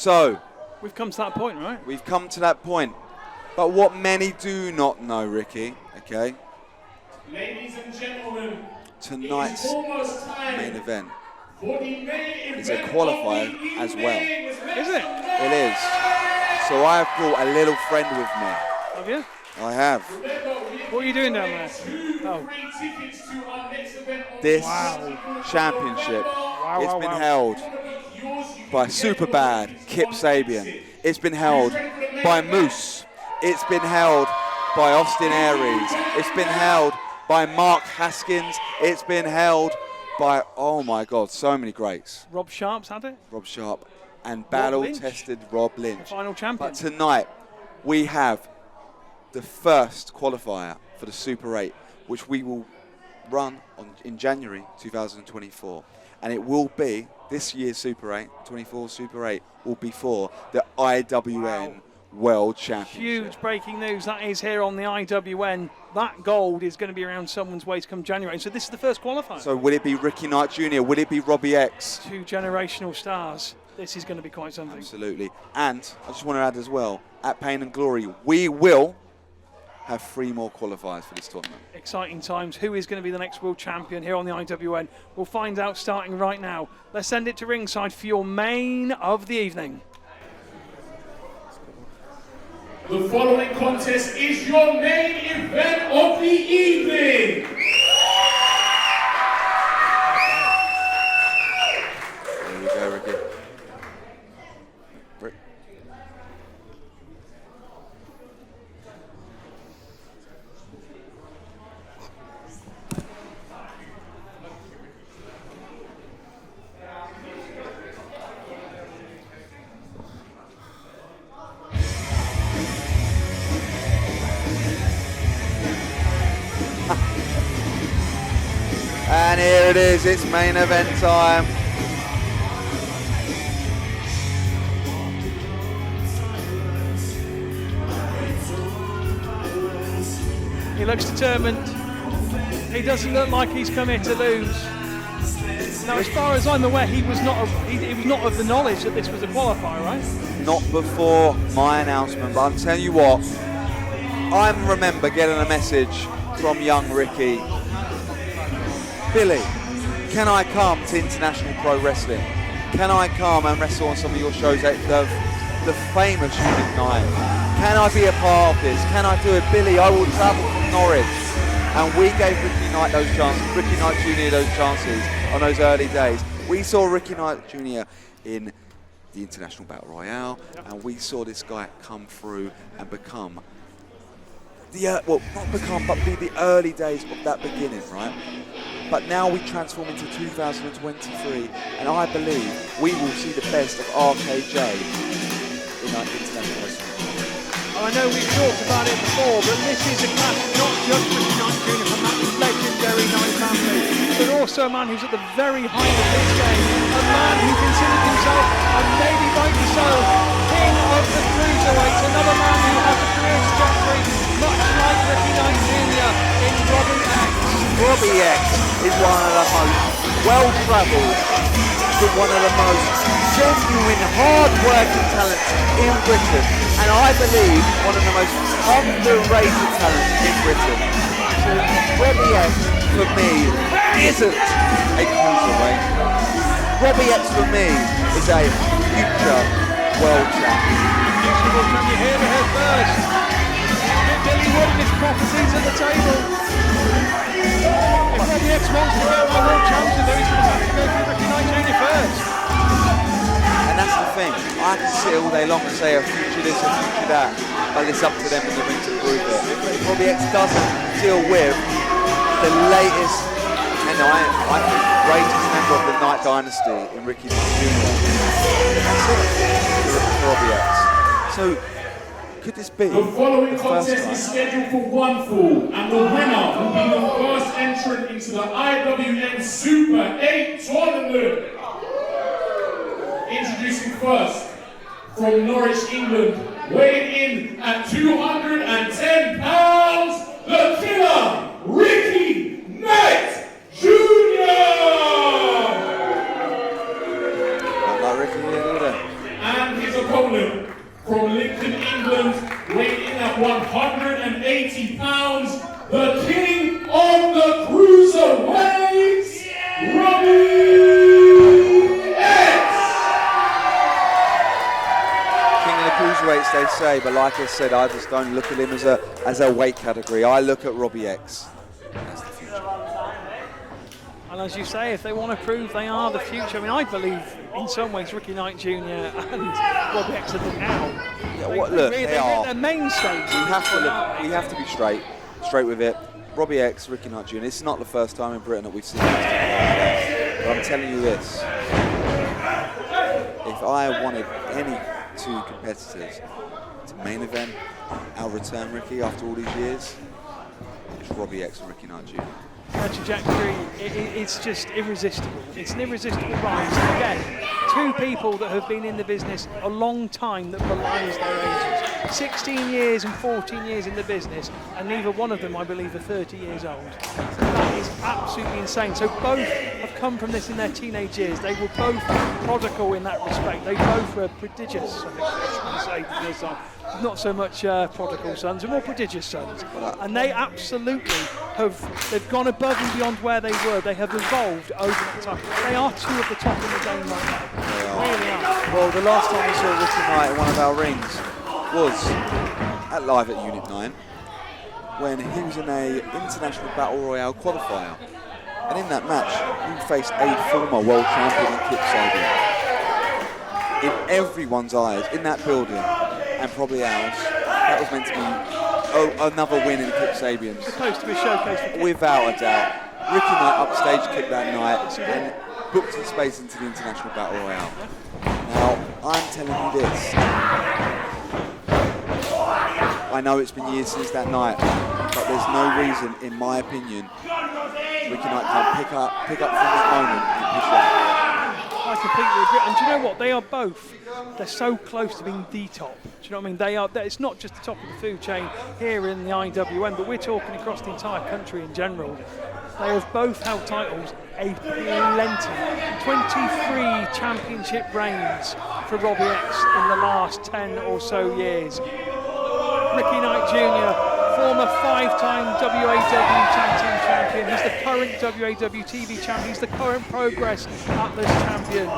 So we've come to that point, right? We've come to that point. But what many do not know, Ricky, okay? Ladies and gentlemen, tonight's main event is a a qualifier as well. Is it? It is. So I have brought a little friend with me. Have you? I have. What are you doing down there? Oh. This championship, it's been held by Superbad, Kip Sabian. It's been held by Moose. It's been held by Austin Aries. It's been held by Mark Haskins. It's been held by, oh my God, so many greats. Rob Sharp's had it? Rob Sharp and battle-tested Rob Lynch. The final champion. But tonight, we have the first qualifier for the Super 8, which we will run in January 2024. And it will be, this year's Super 8, 24 Super 8, will be for the IWN World Championship. Huge breaking news. That is here on the IWN. That gold is going to be around someone's waist come January. So this is the first qualifier. So will it be Ricky Knight Jr.? Will it be Robbie X? Two generational stars. This is going to be quite something. Absolutely. And I just want to add as well, at Pain and Glory, we will have 3 more qualifiers for this tournament. Exciting times. Who is going to be the next world champion here on the IWN? We'll find out starting right now. Let's send it to ringside for your main of the evening. The following contest is your main event of the evening. There we go, Ricky. And here it is, it's main event time. He looks determined. He doesn't look like he's come here to lose. Now, as far as I'm aware, he was not of the knowledge that this was a qualifier, right? Not before my announcement, but I'm telling you what, I remember getting a message from young Ricky. Billy, can I come to International Pro Wrestling? Can I come and wrestle on some of your shows at the famous Unit 9? Can I be a part of this? Can I do it? Billy, I will travel from Norwich. And we gave Ricky Knight those chances, Ricky Knight Jr. those chances on those early days. We saw Ricky Knight Jr. in the International Battle Royale, and we saw this guy come through and become well, not become, but be the early days of that beginning, right? But now we transform into 2023, and I believe we will see the best of RKJ in our international wrestling. I know we've talked about it before, but this is a clash not just Ricky Knight Jr. from that legendary Knight family, but also a man who's at the very height of this game, a man who considers himself, and maybe rightly so, king of the cruiserweights, another man who has a career trajectory much like Ricky Knight Jr. in Robbie X. Robbie X is one of the most well-travelled, but one of the most genuine, hard-working talents in Britain, and I believe one of the most underrated talents in Britain. So Robbie X, for me, isn't a cruiserweight. Robbie X, for me, is a future world champion. Can you hear the head first? Billy Wood and his prophecies at the table. If Robbie X wants to go on world champion, though, he's going to have to go through Ricky Knight Jr. first. And that's the thing. I can sit all day long and say a future this, a future that, but it's up to them in the ring to prove it. If Robbie X doesn't deal with the latest, and I think greatest member of the Knight Dynasty in Ricky Knight Jr., that's it for Robbie X. So, could this be the following the first contest time? is scheduled for one fall, and the winner will be the first entrant into the IWN Super 8 tournament. Introducing first, from Norwich, England, weighing in at 210 pounds, the killer, Ricky Knight Jr. Like Ricky, yeah, And his opponent from Lincoln, England, weighing in at 180 pounds, the king of the cruiserweights, Robbie X! King of the cruiserweights, they say, but like I said, I just don't look at him as a weight category. I look at Robbie X as the future. And as you say, if they want to prove they are the future, I mean, I believe in some ways Ricky Knight Jr. and Robbie X are the now. Yeah, look, they are. They're mainstays. We have to be straight with it. Robbie X, Ricky Knight Jr. It's not the first time in Britain that we've seen this. But I'm telling you this: if I wanted any two competitors to main event, our return Ricky after all these years, it's Robbie X and Ricky Knight Jr. Their trajectory, it's just irresistible. It's an irresistible rise. And again, two people that have been in the business a long time that belies their ages. 16 years and 14 years in the business, and neither one of them, I believe, are 30 years old. That is absolutely insane. So both have come from this in their teenage years. They were both prodigal in that respect. They both were prodigious, I think I should say. Not so much prodigal sons, but more prodigious sons. And they absolutely they've gone above and beyond where they were. They have evolved over that time. They are two of the top in the game right now. They really are. Well, the last time we saw Ricky Knight in one of our rings was live at Unit 9 when he was in a international battle royale qualifier. And in that match, he faced a former world champion in Kip Sabian. In everyone's eyes, in that building, and probably ours, that was meant to be another win in Kip Sabian's. Supposed to be showcased. Without a doubt. Ricky Knight upstage kicked that night and booked his space into the International Battle Royale. Now, I'm telling you this. I know it's been years since that night, but there's no reason, in my opinion, Ricky Knight can't pick up from that moment and push on. I completely agree. And do you know what? They are both. They're so close to being the top. Do you know what I mean? They are. It's not just the top of the food chain here in the IWN, but we're talking across the entire country in general. They have both held titles a plenty. 23 championship reigns for Robbie X in the last 10 or so years. Ricky Knight Jr., former 5-time WAW Tag Team Champion. He's the current WAW TV Champion. He's the current Progress Atlas Champion.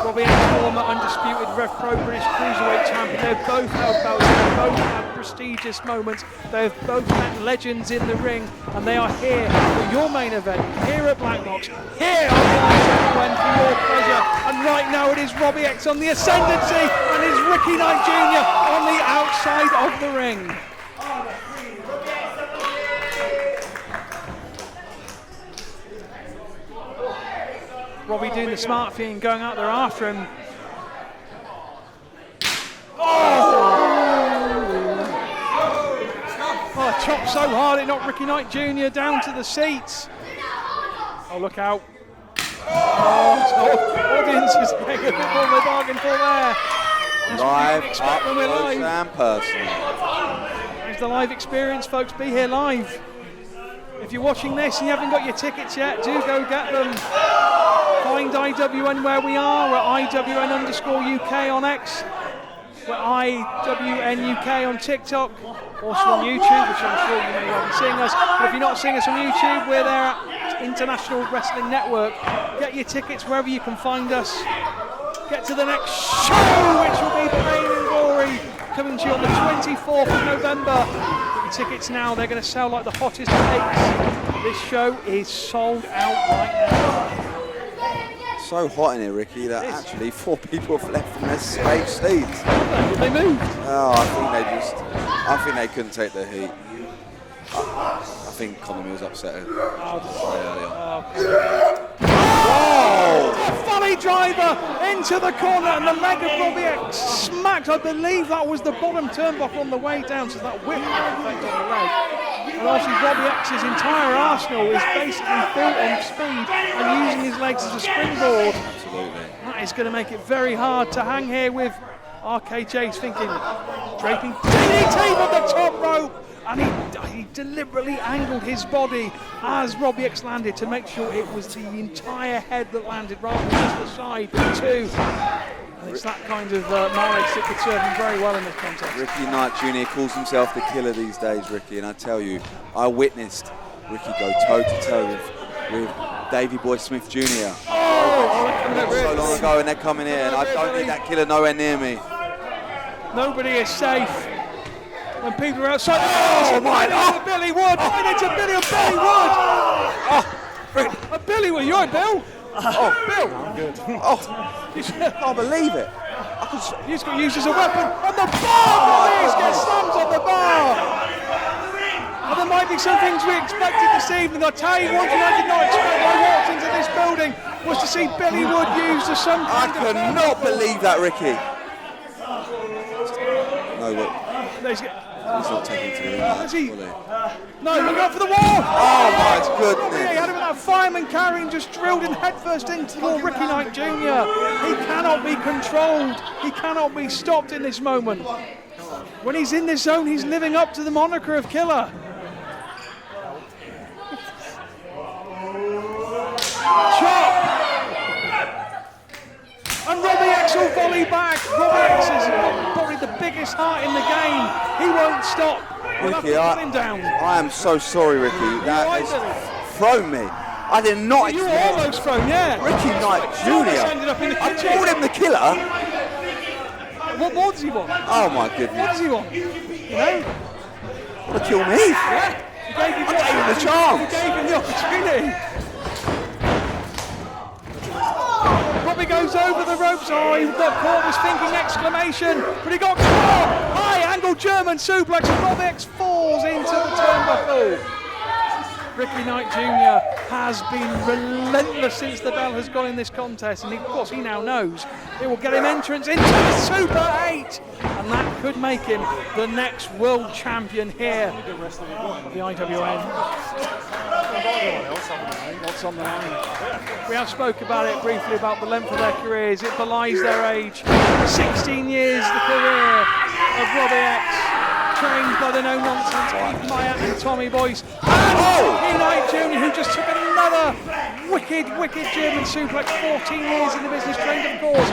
Robbie X, former undisputed Rev Pro British Cruiserweight Champion. They've both held belts. They've both had prestigious moments. They've both met legends in the ring, and they are here for your main event, here at Black Box, here on the IWN for your pleasure. And right now it is Robbie X on the ascendancy, and it's Ricky Knight Jr. on the outside of the ring. Robbie doing the smart thing, going out there after him. Oh, chopped so hard it knocked Ricky Knight Jr. down to the seats. Oh, look out. Oh, audience is getting a bit more of a bargain for there. Live, up close and personal. There's the live experience, folks. Be here live. If you're watching this and you haven't got your tickets yet, do go get them. Find IWN where we are. We're IWN_UK on X. We're IWN UK on TikTok. Also on YouTube, which I'm sure you may well be seeing us. But if you're not seeing us on YouTube, we're there at International Wrestling Network. Get your tickets wherever you can find us. Get to the next show, which will be Pain and Glory, coming to you on the 24th of November. Get your tickets now, they're going to sell like the hottest cakes. This show is sold out right now. So hot in here, Ricky, that actually 4 people have left from their stage seats. They moved. Oh, I think they couldn't take the heat. I think Conor Mills upset her. Oh, a volley driver into the corner, and the leg of Robbie X smacked. I believe that was the bottom turnbuckle on the way down, so that whip effect on the leg. And obviously Robbie X's entire arsenal is basically built on speed and using his legs as a springboard. Absolutely. That is going to make it very hard to hang here with RKJ's thinking, draping DDT from the top rope. And he deliberately angled his body as Robbie X landed to make sure it was the entire head that landed rather than just the side too. And it's that kind of mileage that could serve him very well in this contest. Ricky Knight Jr. calls himself the killer these days, Ricky, and I tell you, I witnessed Ricky go toe-to-toe with Davey Boy Smith Jr. Not so long ago, and they're coming here, and I don't need that killer nowhere near me. Nobody is safe when people are outside. Oh my God! Billy Wood! Right into Billy and Billy Wood! Billy Wood, you alright, Bill? Bill! I'm good. I can't believe it. He's got used as a weapon on the bar! He gets slams on the bar! And there might be some things we expected this evening. I'll tell you one thing I did not expect when I walked into this building was to see Billy Wood used as some kind of... I could not believe that, Ricky. No, look. He's not taking to the ring. Is he? No, look out for the wall! Oh my goodness. He had him with that fireman carrying, just drilled in headfirst into the wall. Ricky Knight Jr. He cannot be controlled. He cannot be stopped in this moment. When he's in this zone, he's living up to the moniker of killer. Chop! And Robbie X will volley back. Robbie X is probably the biggest heart in the game. He won't stop. Ricky, I am so sorry, Ricky. That has thrown me. I did not expect. You were almost thrown, yeah. Ricky Knight Jr. Ended up in the I called him the killer. What more does he want? Oh my goodness. What does he want? You know? To kill me? Yeah. I gave him the chance. You gave him the opportunity. Robbie goes over the ropes. Oh, he got caught, was thinking exclamation, but he got caught. High angle German suplex, and Robbie X falls into the turnbuckle. Ricky Knight Jr. has been relentless since the bell has gone in this contest, and of course he now knows it will get him entrance into the Super 8, and that could make him the next world champion here of the IWN. What's on the line? We have spoke about it briefly about the length of their careers. It belies their age. 16 years the career of Robbie X. Trained by the no-nonsense Keith Myatt and Tommy Boyce. And Ricky Knight Jr., who just took another wicked German suplex. 14 years in the business, trained, of course,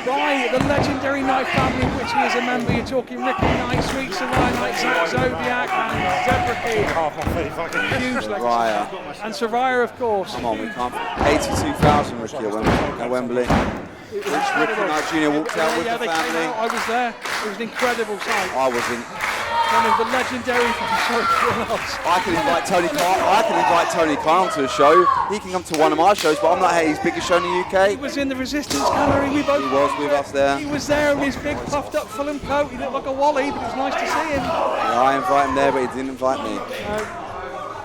by the legendary Knight family, of which he is a member. You're talking Ricky Knight, Sweet Soraya Knight, Zack Zodiac, and Zebra Key. Huge legacy. And Soraya, of course. Come on, we can't. 82,000 Ricky at Wembley. Which Ricky Knight Jr. walked out with the family. I was there. It was an incredible sight. I wasn't. One of the legendary. I can invite Tony Khan to a show. He can come to one of my shows, but I'm not his biggest show in the UK. He was in the Resistance Gallery. He was with us there. He was there in his big puffed up Fulham coat. He looked like a Wally, but it was nice to see him. Yeah, I invite him there, but he didn't invite me.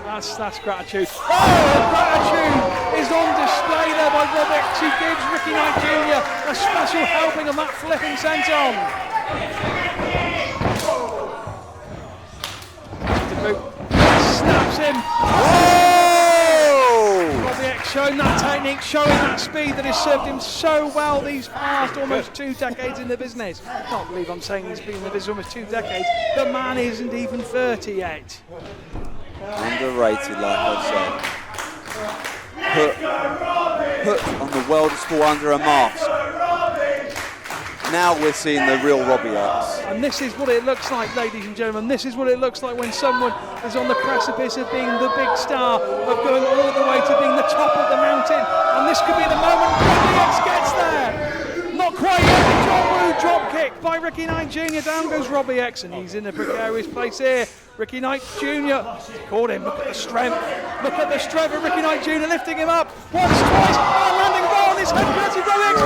That's gratitude. Oh, gratitude is on display there by Robbie X, who gives Ricky Knight Jr. a special helping of that flipping senton. Snaps him. Whoa! Robbie X showing that technique, showing that speed that has served him so well these past almost 2 decades in the business. I can't believe I'm saying he's been in the business almost 2 decades. The man isn't even 30 yet. Underrated, like I said. Put on the world of sport under a mask. Now we're seeing the real Robbie X. And this is what it looks like, ladies and gentlemen. This is what it looks like when someone is on the precipice of being the big star, of going all the way to being the top of the mountain. And this could be the moment Robbie X gets there. Not quite yet. Drop kick by Ricky Knight Jr. Down goes Robbie X, and he's in a precarious place here. Ricky Knight Jr. caught him. Look at the strength. Look at the strength of Ricky Knight Jr. lifting him up. Once, twice. Landing the ball on his head. Catches Robbie X.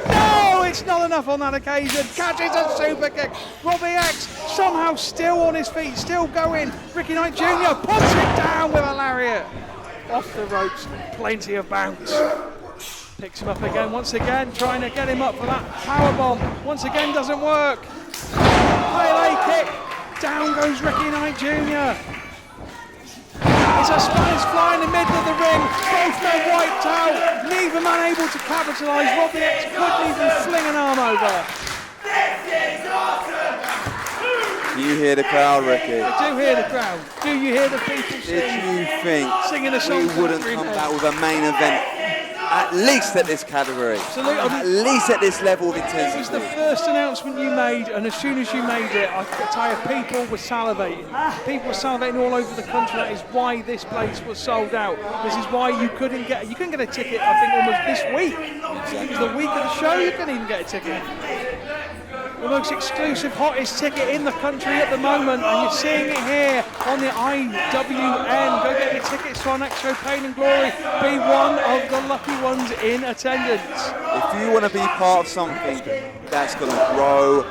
No, it's not enough on that occasion. Catches a super kick. Robbie X somehow still on his feet, still going. Ricky Knight Jr. puts it down with a lariat. Off the ropes. Plenty of bounce. Picks him up again, once again, trying to get him up for that power bomb. Once again, doesn't work. Pele kick. Down goes Ricky Knight Jr. It's a Spanish fly in the middle of the ring. Both men wiped out. Neither man able to capitalise. Robbie X couldn't even fling an arm over. You hear the crowd, Ricky? I do hear the crowd. Do you hear the people sing? Did you think singing a song we wouldn't come back with a main event at least at this category. Absolutely. At least at this level of It was intensity. the first announcement you made, and as soon as you made it, I could tell you people were salivating. People were salivating all over the country. That is why this place was sold out. This is why you couldn't get a ticket, I think, almost this week. It was the week of the show, you couldn't even get a ticket. The most exclusive, hottest ticket in the country at the moment, and you're seeing it here on the IWN. Go get your tickets to our next show, Pain and Glory. Be one of the lucky ones in attendance. If you want to be part of something that's going to grow,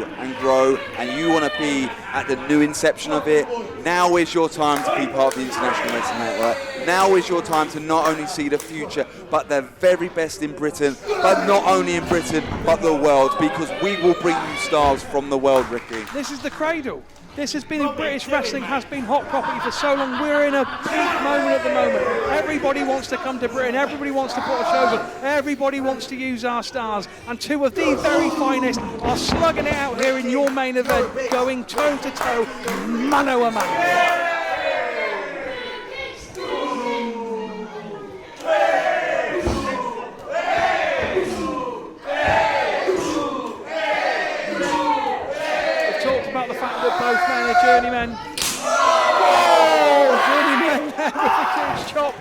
and grow, and you want to be at the new inception of it, now is your time to be part of the International Wrestling Network. Now is your time to not only see the future, but the very best in Britain, but not only in Britain, but the world, because we will bring you stars from the world, Ricky. This is the cradle. This has been, British wrestling has been hot property for so long. We're in a peak moment at the moment. Everybody wants to come to Britain. Everybody wants to put our shows on. Everybody wants to use our stars. And two of the very finest are slugging it out here in your main event, going toe to toe, mano a mano. Both men are journeymen. Whoa! Journeymen with a huge chop.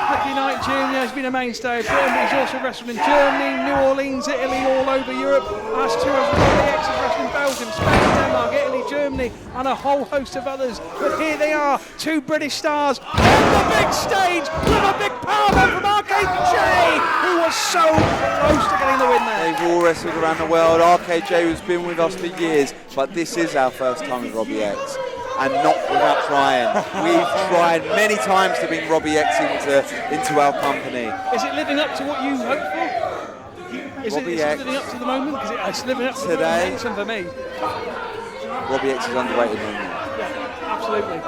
Ricky Knight Jr. has been a mainstay of Britain, but he's also wrestled in Germany, New Orleans, Italy, all over Europe. As too as Robbie X has wrestled in Belgium, Spain, Denmark, Italy, Germany, and a whole host of others. But here they are, two British stars on the big stage with a big powerbomb from RKJ, who was so close to getting the win there. They've all wrestled around the world. RKJ has been with us for years, but this is our first time with Robbie X, and not without trying. We've tried many times to bring Robbie X into our company. Is it living up to what you hoped for? Is it living up to the moment? Because it's living up to today, the moment for me. Robbie X is underrated moment. Yeah, absolutely.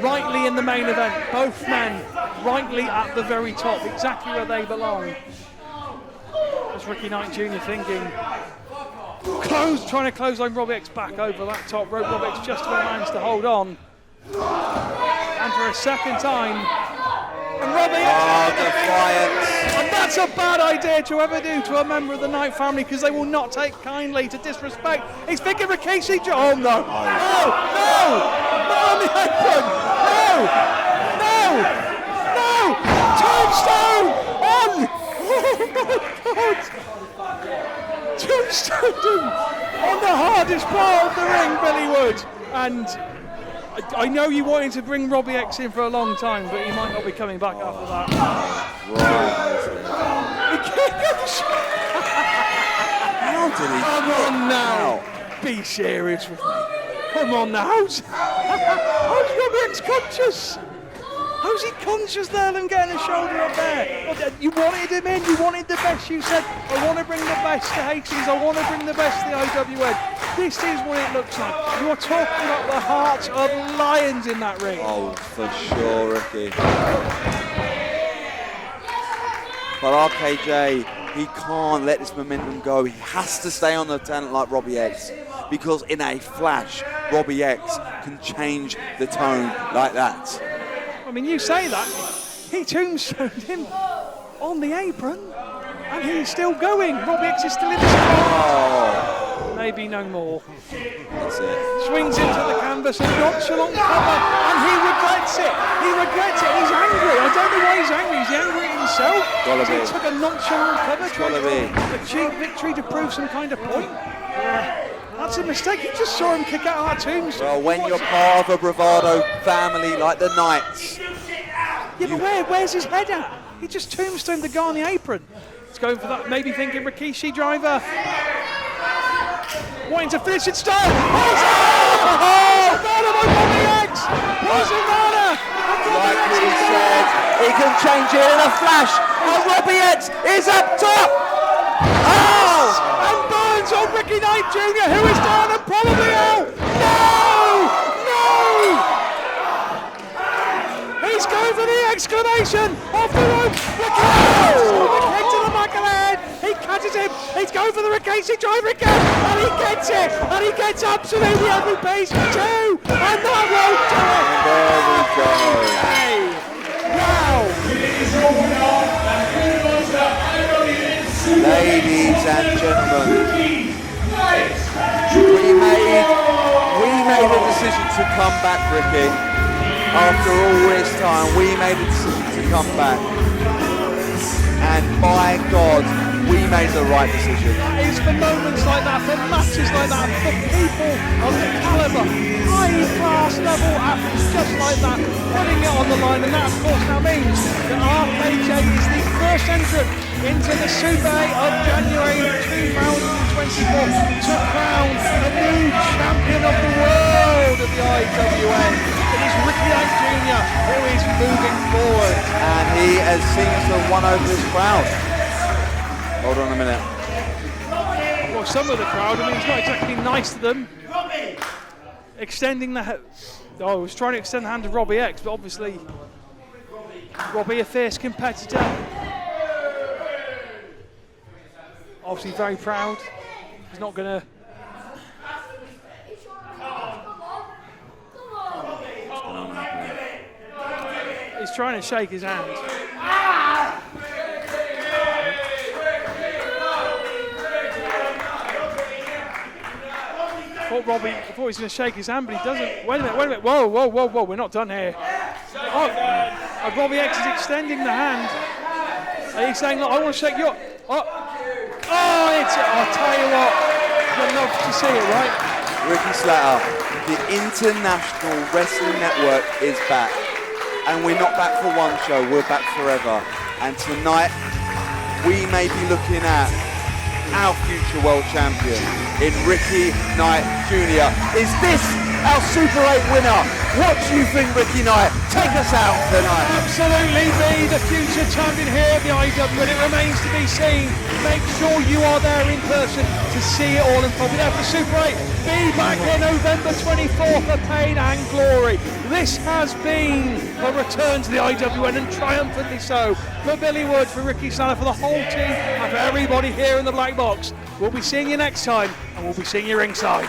Rightly in the main event, both men rightly at the very top, exactly where they belong. As Ricky Knight Jr. thinking, trying to close on Robbie X back over that top rope. Robbie X just about managed to hold on. And for a second time, and Robbie X defiance. And that's a bad idea to ever do to a member of the Knight family, because they will not take kindly to disrespect. He's thinking Rikishi. Oh no! No! Not on the apron! No! Tombstone! On! Oh my God! Tombstone on the hardest part of the ring, Billy Wood. And I know you wanted to bring Robbie X in for a long time, but he might not be coming back after that. How did he? Come on now. Be serious with me. Come on now. How's Robbie X conscious? How's he conscious there and getting a shoulder up there? You wanted him in, you wanted the best. You said, I want to bring the best to Hastings, I want to bring the best to the IWN. This is what it looks like. You are talking about the hearts of lions in that ring. Oh, for sure, Ricky. But RKJ, he can't let this momentum go. He has to stay on the talent like Robbie X, because in a flash, Robbie X can change the tone like that. I mean, you say that, he tombstoned him on the apron, and he's still going. Robbie X is still in the spot. Maybe no more. That's it. Swings into the canvas, a nonchalant cover, and he regrets it. He regrets it. He's angry. I don't know why he's angry. Is he angry at himself? He took a nonchalant cover, a cheap victory to prove some kind of point. That's a mistake. You just saw him kick out our tombstone. Well, when you're part of a bravado family like the Knights. Yeah, but where's his head at? He just tombstoned the guy on the apron. He's going for that, maybe thinking Rikishi driver. Wanting to finish it style. Savannah by Robbie X. Savannah. Like he said, he can change it in a flash. And Robbie X is up top. And Burns on Ricky Knight Jr., who is down and probably out. No! He's going for the exclamation off the rope. Ricky kick to the back of the head. He catches him. He's going for the Rikishi driver again, and he gets it. And he gets absolutely every piece too. And that won't do it. And there we go. Wow. Ladies and gentlemen, we made a decision to come back, Ricky. After all this time, we made a decision to come back. And by God, we made the right decision. It's for moments like that, for matches like that, for people of the calibre, high-class level athletes just like that, putting it on the line. And that, of course, now means that RKJ is the first entrant into the Super 8 of January 2024 to crown a new champion of the world of the IWN. It is Robbie X Jr. who is moving forward. And he has seems to have won over this crowd. Hold on a minute. Well, some of the crowd, I mean, he's not exactly nice to them. Extending the... I was trying to extend the hand to Robbie X, but obviously Robbie, a fierce competitor. Obviously very proud. He's not going to... He's trying to shake his hand. I thought he was going to shake his hand, but he doesn't. Wait a minute. Whoa, we're not done here. Oh, Robbie X is extending the hand. And he's saying, look, I want to shake your... I'll tell you what, you'd love to see it, right? Ricky Slater, the International Wrestling Network is back. And we're not back for one show, we're back forever. And tonight, we may be looking at our future world champion in Ricky Knight Jr. Is this our Super 8 winner? What do you think, Ricky Knight? Take us out tonight. Absolutely be the future champion here at the IWN. It remains to be seen. Make sure you are there in person to see it all and probably there for Super 8. Be back here November 24th for Pain and Glory. This has been a return to the IWN, and triumphantly so. For Billy Wood, for Ricky Slater, for the whole team, and for everybody here in the Black Box. We'll be seeing you next time, and we'll be seeing you ringside.